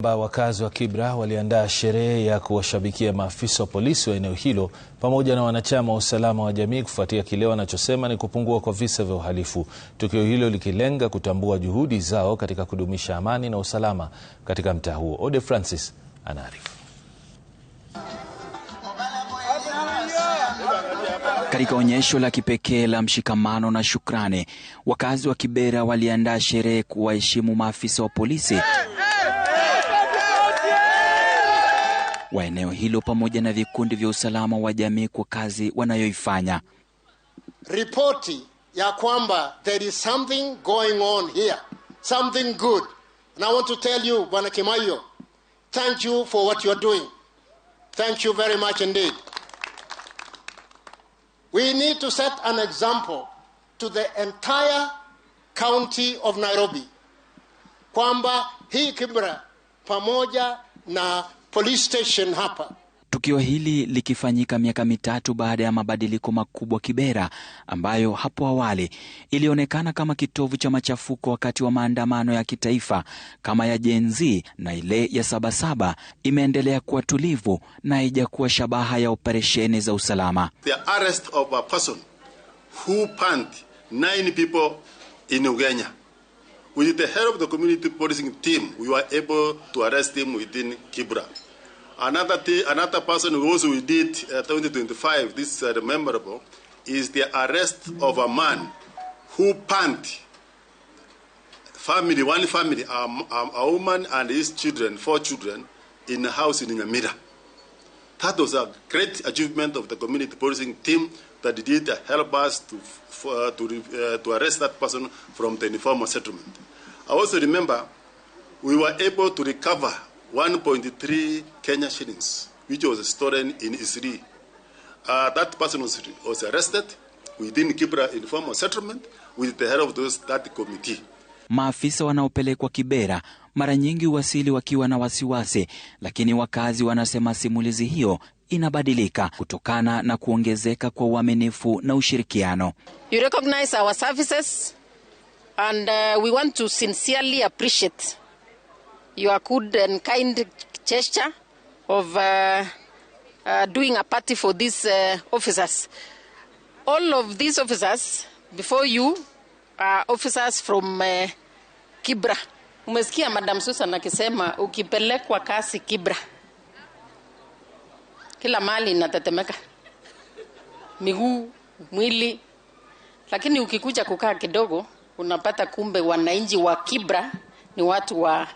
kwamba wakazi wa Kibra waliandaa sherehe ya kuwashabikia maafisa wa polisi wa eneo hilo pamoja na wanachama wa usalama wa jamii kufuatia kile wanachosema ni kupungua kwa visa vya uhalifu. Tukio hilo likilenga kutambua juhudi zao katika kudumisha amani na usalama katika mtaa huo. Ode Francis anaarifu. Katika onyesho la kipekee la mshikamano na shukrani, wakazi wa Kibera waliandaa sherehe kuwaheshimu maafisa wa polisi wa eneo hilo pamoja na vikundi vya usalama wa jamii kwa kazi wanayoifanya. Ripoti ya kwamba there is something going on here, something good. And I want to tell you, Bwana Kimayo, thank you for what you are doing. Thank you very much indeed. We need to set an example to the entire county of Nairobi kwamba hii Kibra pamoja na police station hapa. Tukio hili likifanyika miaka mitatu baada ya mabadiliko makubwa Kibera, ambayo hapo awali ilionekana kama kitovu cha machafuko wakati wa maandamano ya kitaifa kama ya Gen Z na ile ya Sabasaba, imeendelea kuwa tulivu na haijakuwa shabaha ya operesheni za usalama. The arrest of a person who punched 9 people in Ugenya. With the help of the community policing team, we were able to arrest him within Kibra. Another person who also we did 2025, this is memorable, is the arrest of a man who punched one family, a woman and his children, 4 children, in a house in Nyamira. That was a great achievement of the community policing team that did help us to arrest that person from the informal settlement. I also remember we were able to recover 1.3 Kenya shillings, which was stolen in Isri. That person was arrested within Kibra informal settlement with the help of that committee. Maafisa wanaopelekwa Kibera mara nyingi huwasili wakiwa na wasiwasi, lakini wakazi wanasema simulizi hiyo inabadilika kutokana na kuongezeka kwa uaminifu na ushirikiano. You recognize our services and we want to sincerely appreciate your good and kind gesture of doing a party for these officers. All of these officers before you are officers from Kibra. Umesikia Madam Susan akisema ukipelekwa kasi Kibra, kila mali inatetemeka, miguu, mwili, lakini ukikuja kukaa kidogo unapata kumbe wananchi wa Kibra ni watu wa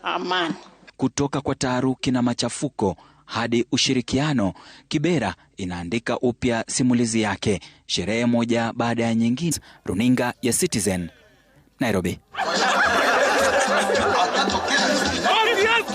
amani. Kutoka kwa taharuki na machafuko hadi ushirikiano, Kibera inaandika upya simulizi yake, sherehe moja baada ya nyingine. Runinga ya Citizen, Nairobi.